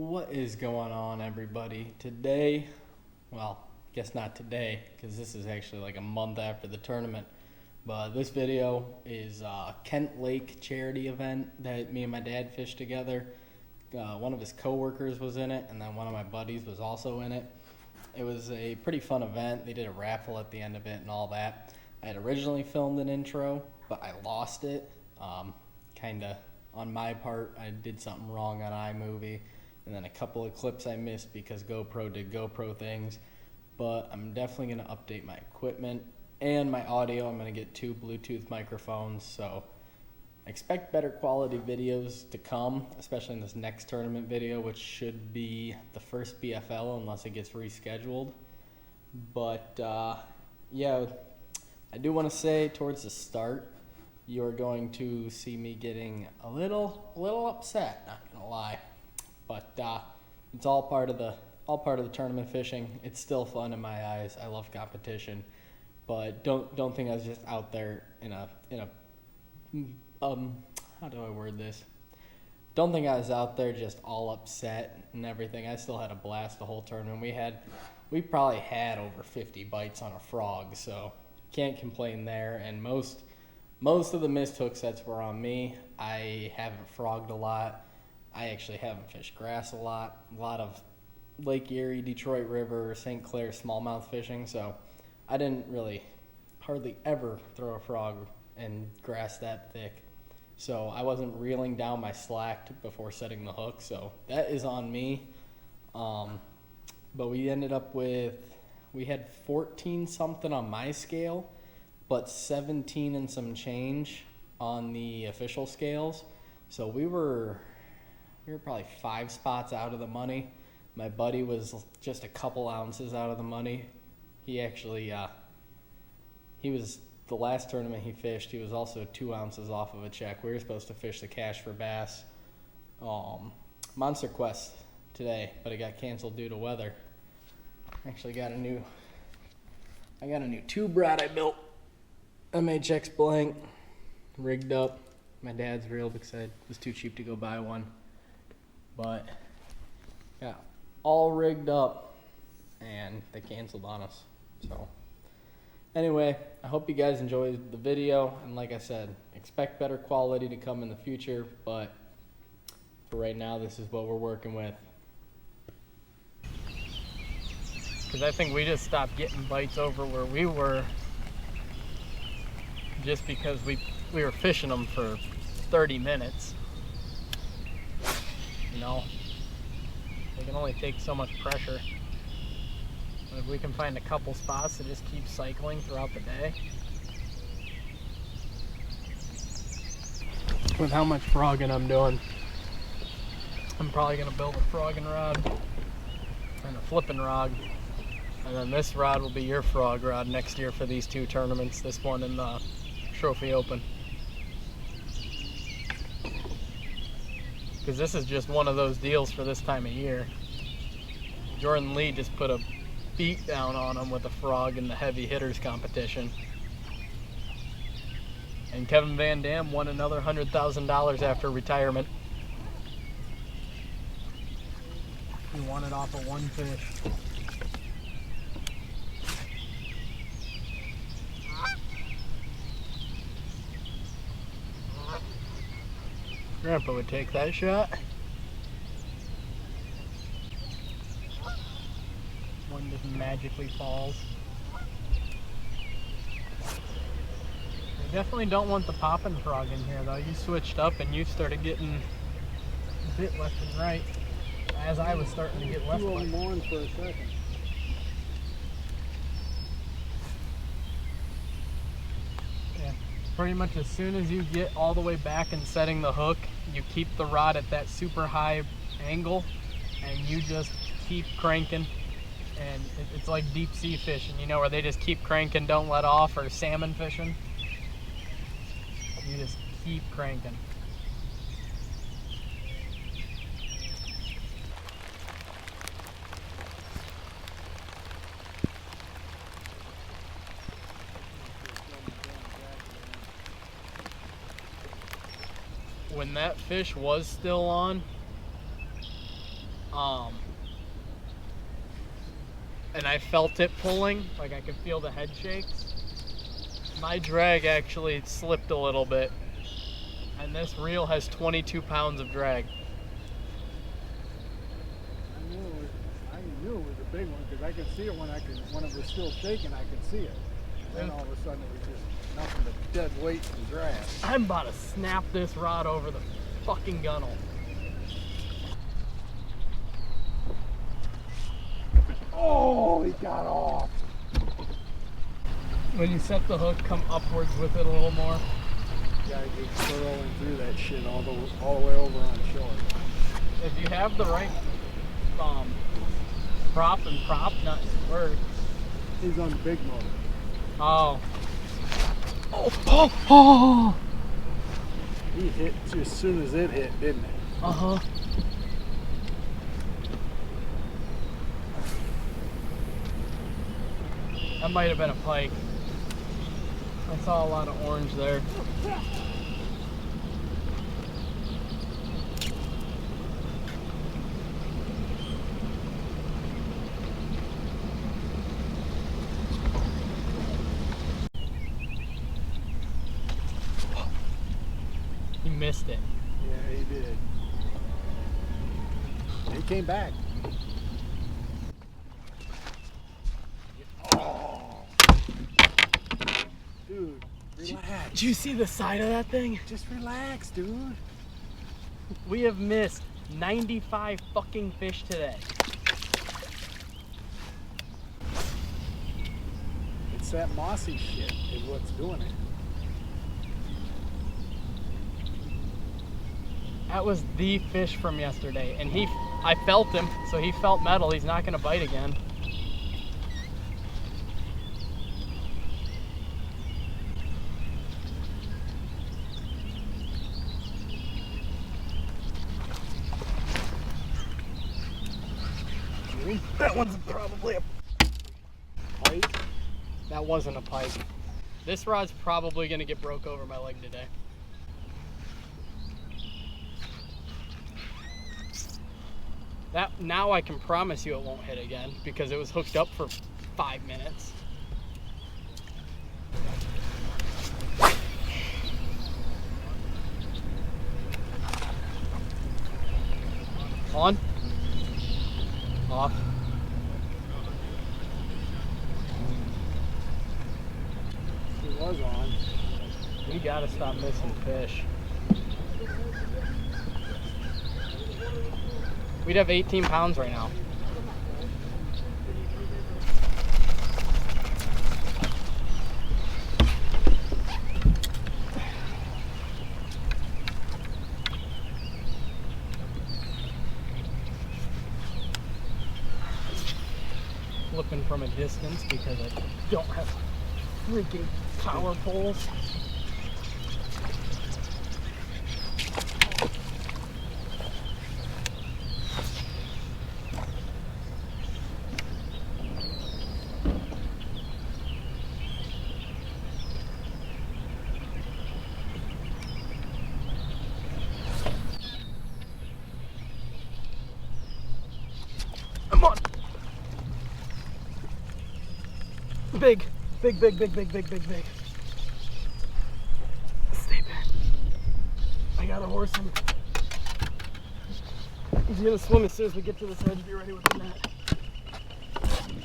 What is going on, everybody? Today, well, guess not today, because this is actually like a month after the tournament, but this video is a Kent Lake charity event that me and my dad fished together. One of his coworkers was in it, and then one of my buddies was also in it. It was a pretty fun event. They did a raffle at the end of it and all that. I had originally filmed an intro, but I lost it. Kinda on my part, I did something wrong on iMovie, and then a couple of clips I missed because GoPro did GoPro things. But I'm definitely gonna update my equipment and my audio. I'm gonna get 2 Bluetooth microphones, so expect better quality videos to come, especially in this next tournament video, which should be the first BFL unless it gets rescheduled. But yeah, I do want to say towards the start, you're going to see me getting a little upset, not gonna lie. But it's all part of the tournament fishing. It's still fun in my eyes. I love competition, but don't think I was just out there in a how do I word this? Don't think I was out there just all upset and everything. I still had a blast the whole tournament. We probably had over 50 bites on a frog, so can't complain there. And most of the missed hook sets were on me. I haven't frogged a lot. I actually haven't fished grass a lot of Lake Erie, Detroit River, St. Clair smallmouth fishing, so I didn't really hardly ever throw a frog in grass that thick. So I wasn't reeling down my slack before setting the hook, so that is on me. But we ended up we had 14 something on my scale, but 17 and some change on the official scales. So we were probably 5 spots out of the money. My buddy was just a couple ounces out of the money. He actually, he was the last tournament he fished. He was also 2 ounces off of a check. We were supposed to fish the Cash for Bass Monster Quest today, but it got canceled due to weather. Actually I got a new tube rod I built. MHX blank, rigged up. My dad's real excited. It was too cheap to go buy one. But yeah, all rigged up, and they canceled on us. So anyway, I hope you guys enjoyed the video, and like I said, expect better quality to come in the future, but for right now, this is what we're working with. Because I think we just stopped getting bites over where we were just because we were fishing them for 30 minutes. You know, they can only take so much pressure. But if we can find a couple spots to just keep cycling throughout the day. With how much frogging I'm doing, I'm probably going to build a frogging rod and a flipping rod. And then this rod will be your frog rod next year for these 2 tournaments, this one and the Trophy Open. Because this is just one of those deals for this time of year. Jordan Lee just put a beat down on him with a frog in the heavy hitters competition. And Kevin Van Dam won another $100,000 after retirement. He won it off of 1 fish. Grandpa would take that shot. One just magically falls. I definitely don't want the popping frog in here though. You switched up and you started getting bit left and right as I was starting to get left. You were on for a second. Pretty much as soon as you get all the way back and setting the hook, you keep the rod at that super high angle and you just keep cranking. And it's like deep sea fishing, you know, where they just keep cranking, don't let off, or salmon fishing. You just keep cranking. When that fish was still on, And I felt it pulling, like I could feel the head shakes. My drag actually slipped a little bit, and this reel has 22 pounds of drag. I knew it was a big one because I could see it when it was still shaking. I could see it. Then all of a sudden it was just nothing but dead weight and drag. I'm about to snap this rod over the fucking gunnel. Oh, he got off. When you set the hook, come upwards with it a little more. Yeah, you get swirling through that shit all the way over on shore. If you have the right prop and prop nut, it works. He's on the big motor. Oh. Oh. He hit as soon as it hit, didn't it? Uh-huh. That might have been a pike. I saw a lot of orange there. He missed it. Yeah, he did. He came back. Oh. Dude, relax. Did you see the side of that thing? Just relax, dude. We have missed 95 fucking fish today. It's that mossy shit is what's doing it. That was the fish from yesterday, and I felt him, so he felt metal. He's not gonna bite again. That one's probably a Pike? That wasn't a pike. This rod's probably gonna get broke over my leg today. Now I can promise you it won't hit again because it was hooked up for 5 minutes. On. Off. He was on. We gotta stop missing fish. We'd have 18 pounds right now. Flipping from a distance because I don't have freaking power poles. Come on. Big. Stay back. I gotta horse him. He's gonna swim as soon as we get to this edge. Be ready with the net.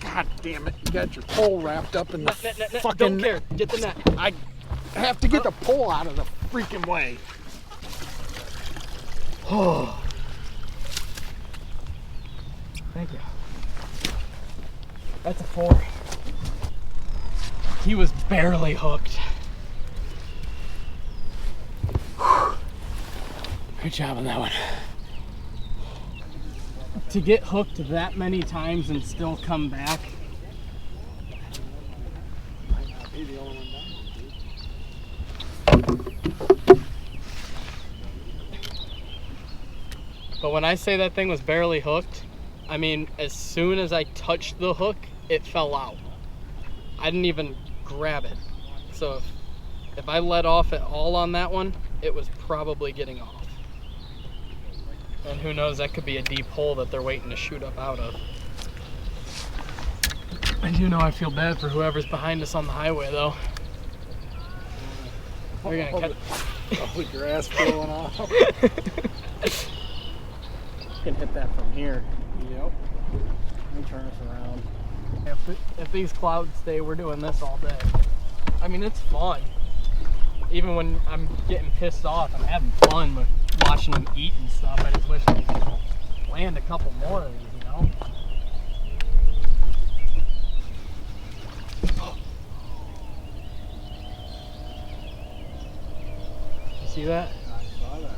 God damn it. You got your pole wrapped up in the Net. fucking... Don't care. Get the net. I have to get the pole out of the freaking way. Oh. Thank you. That's a 4. He was barely hooked. Good job on that one. To get hooked that many times and still come back. Might not be the only one down, dude. But when I say that thing was barely hooked, I mean, as soon as I touched the hook, it fell out. I didn't even grab it. So if I let off at all on that one, it was probably getting off. And who knows, that could be a deep hole that they're waiting to shoot up out of. I do know I feel bad for whoever's behind us on the highway, though. They're gonna catch all the grass blowing off. Can hit that from here. Yep. Let me turn us around. If these clouds stay, we're doing this all day. I mean, it's fun. Even when I'm getting pissed off, I'm having fun with watching them eat and stuff. I just wish I could land a couple more of these, you know? You see that? I saw that.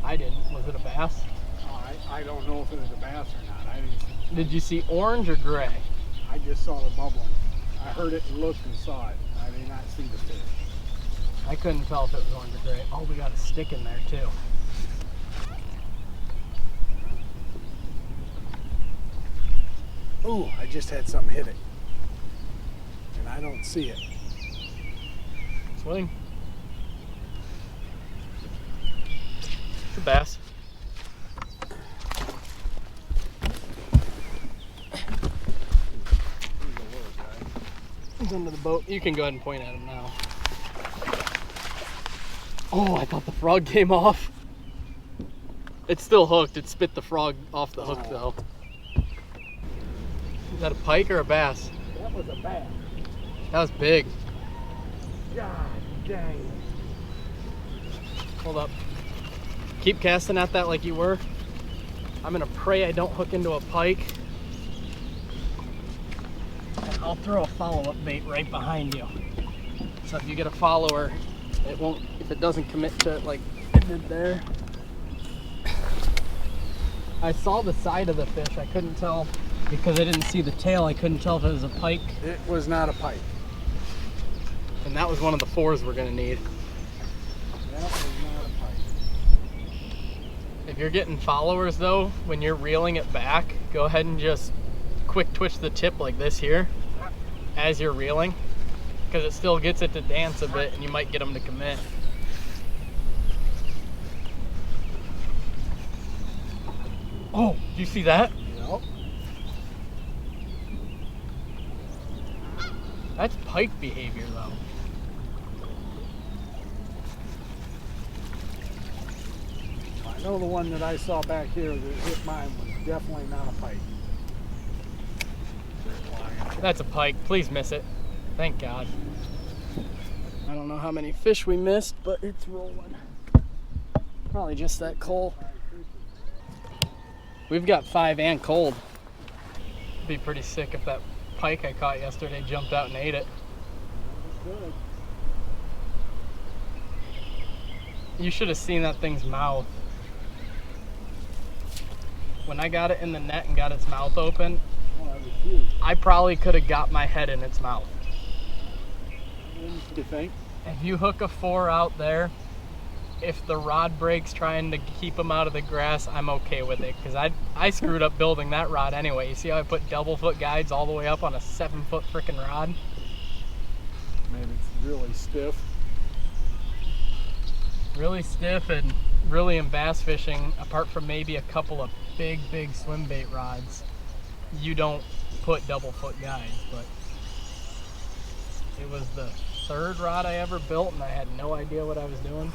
I didn't. Was it a bass? Oh, I don't know if it was a bass or not. I didn't see. Did you see orange or gray? I just saw the bubbling. I heard it and looked and saw it. I did not see the fish. I couldn't tell if it was orange or gray. Oh, we got a stick in there too. Ooh, I just had something hit it. And I don't see it. Swing. It's a bass. He's under the boat. You can go ahead and point at him now. Oh, I thought the frog came off. It's still hooked. It spit the frog off the hook though. Is that a pike or a bass? That was a bass. That was big. God dang. Hold up. Keep casting at that like you were. I'm gonna pray I don't hook into a pike. And I'll throw a follow-up bait right behind you. So if you get a follower, it won't, if it doesn't commit to it like it did there. I saw the side of the fish. I couldn't tell because I didn't see the tail. I couldn't tell if it was a pike. It was not a pike. And that was one of the 4s we're gonna need. That was not a pike. If you're getting followers though, when you're reeling it back, go ahead and just quick twitch the tip like this here as you're reeling, because it still gets it to dance a bit and you might get them to commit. Oh, do you see that? Yep. That's pike behavior though. I know the one that I saw back here that hit mine was definitely not a pike. That's a pike. Please miss it. Thank God. I don't know how many fish we missed, but it's rolling. Probably just that coal. We've got 5 and cold. It'd be pretty sick if that pike I caught yesterday jumped out and ate it. Good. You should have seen that thing's mouth. When I got it in the net and got its mouth open, Oh, that was huge. I probably could have got my head in its mouth. What do you think? If you hook a 4 out there, if the rod breaks trying to keep them out of the grass, I'm okay with it, because I screwed up building that rod anyway. You see how I put double foot guides all the way up on a 7-foot freaking rod? Man, it's really stiff. Really stiff, and really in bass fishing, apart from maybe a couple of big swim bait rods, you don't put double foot guides. But it was the 3rd rod I ever built and I had no idea what I was doing.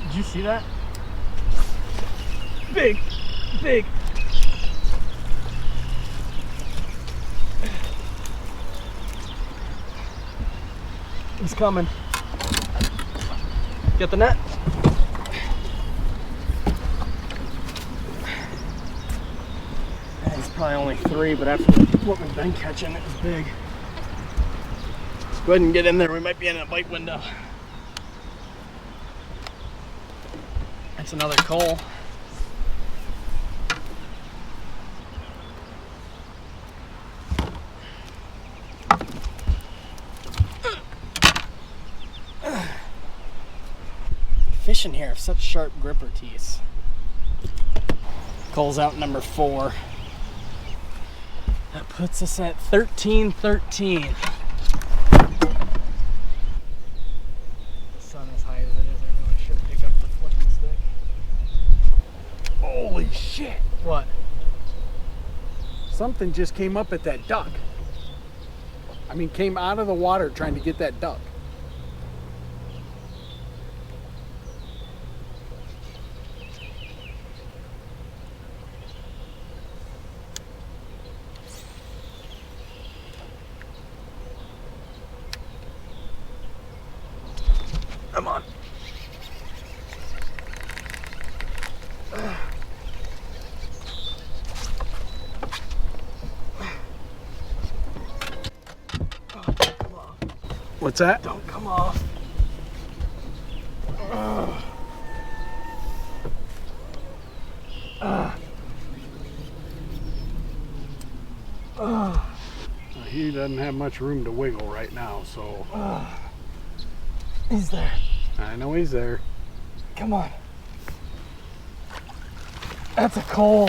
Did you see that? Big. He's coming. Get the net. It's probably only 3, but after what we've been catching, it was big. Let's go ahead and get in there. We might be in a bite window. That's another coal. fishing here? Such sharp gripper teeth. Calls out number 4. That puts us at 13-13. The sun as high as it is, I really should pick up the flipping stick. Holy shit! What? Something just came up at that duck. I mean, came out of the water trying to get that duck. Come on. What's that? Don't come off. He doesn't have much room to wiggle right now, so He's there. I know he's there. Come on. That's a coal.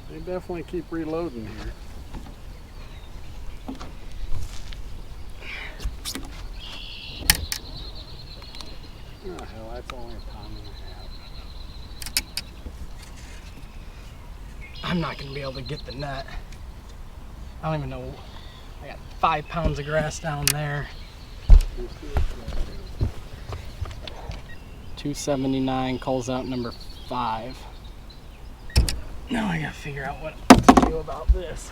They definitely keep reloading here. Oh hell, that's only a pound and a half. I'm not gonna be able to get the net. I don't even know. I got 5 pounds of grass down there. 279 calls out number 5. Now I gotta figure out what to do about this.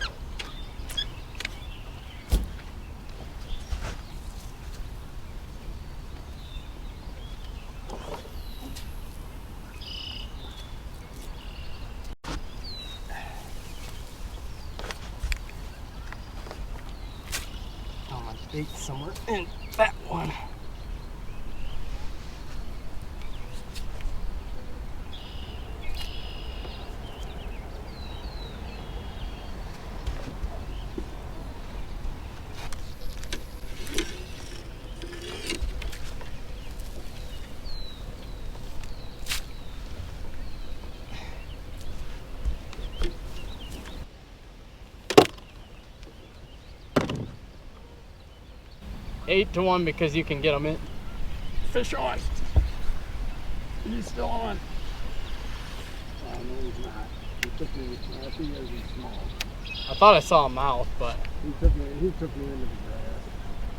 Oh, my bait's somewhere in that one. Eight to 1 because you can get them in. Fish on. He's still on. Oh no, he's not. He took me. I think he's small. I thought I saw a mouth, but He took me into the grass.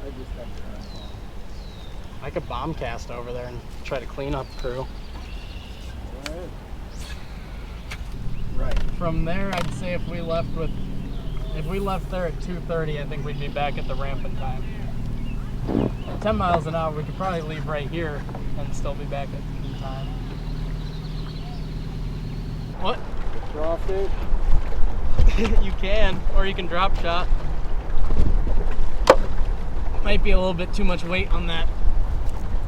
I just got grass on. I could bomb cast over there and try to clean up crew. Go ahead. Right. From there, I'd say if we left there at 2:30, I think we'd be back at the ramp in time. At 10 miles an hour, we could probably leave right here and still be back in time. What? Draw fish. You can, or you can drop shot. Might be a little bit too much weight on that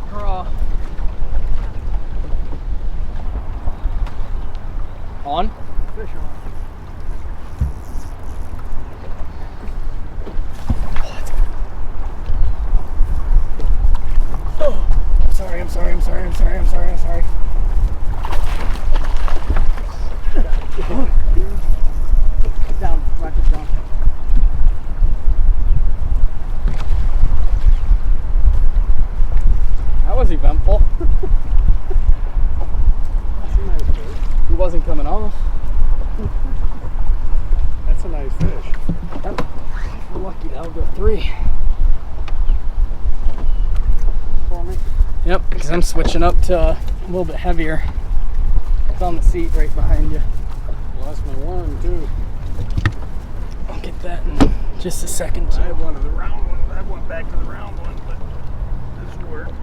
craw. On? Fish on. I'm sorry. Get down, rock it down. That was eventful. That's a nice fish. He wasn't coming off. That's a nice fish. Yep. We're lucky that'll go 3. For me. Yep, because I'm switching up to a little bit heavier. It's on the seat right behind you. Lost my worm too. I'll get that in just a second I had too. one of the round ones. I went back to the round one, but this worked.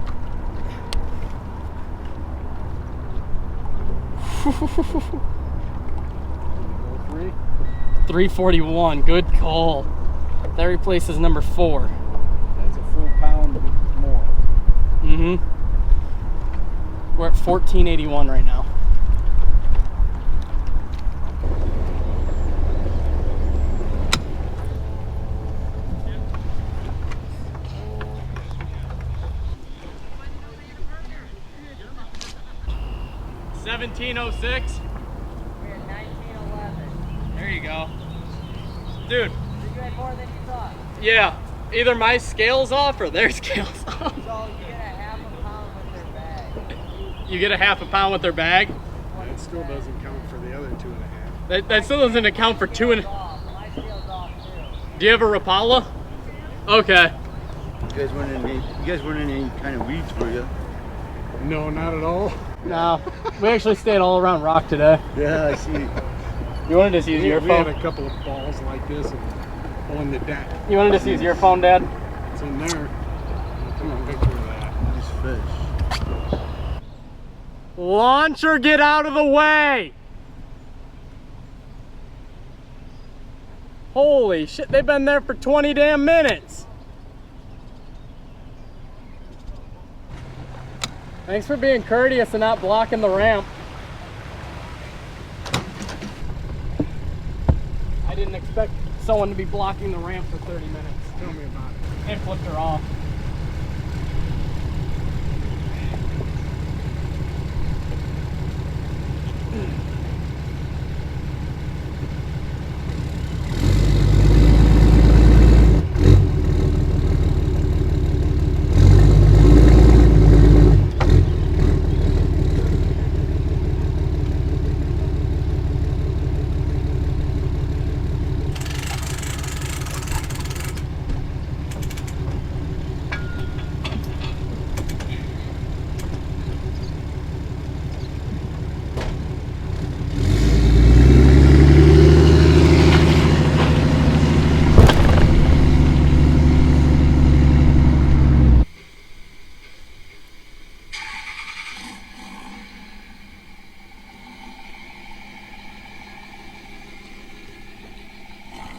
Go 3. 341. Good call. That replaces number 4. That's a full pound more. Mm-hmm. We're at 1481 right now. $17.06. We're at 1911. There you go. Dude, You had more than you thought. yeah. Either my scale's off or their scale's off. So you get a half a pound with their bag. You get a half a pound with their bag? That still doesn't count for the other 2.5. That still doesn't account for 2 and... Off. My scale's off too. Do you have a Rapala? Okay. You guys weren't in any kind of weeds, were you? No, not at all. No, we actually stayed all around rock today. Yeah, I see. You wanted to use your We had phone? a couple of balls like this on the deck. You wanted to use your phone, Dad? It's in there. Come on, picture of that. Nice fish. Launcher, get out of the way! Holy shit, they've been there for 20 damn minutes. Thanks for being courteous and not blocking the ramp. I didn't expect someone to be blocking the ramp for 30 minutes. Tell me about it. They flipped her off.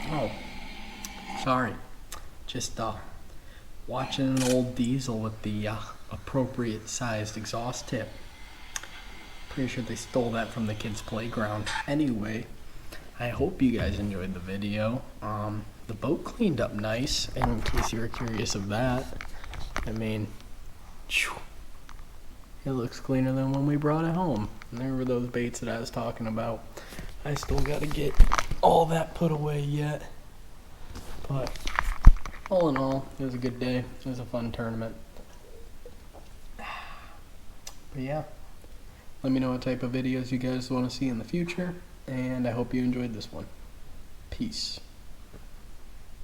Oh, sorry. Just watching an old diesel with the appropriate sized exhaust tip. Pretty sure they stole that from the kids' playground. Anyway, I hope you guys enjoyed the video. The boat cleaned up nice, in case you were curious of that. I mean, it looks cleaner than when we brought it home. And there were those baits that I was talking about. I still got to get all that put away yet. But all in all, it was a good day. It was a fun tournament. But yeah, let me know what type of videos you guys want to see in the future. And I hope you enjoyed this one. Peace.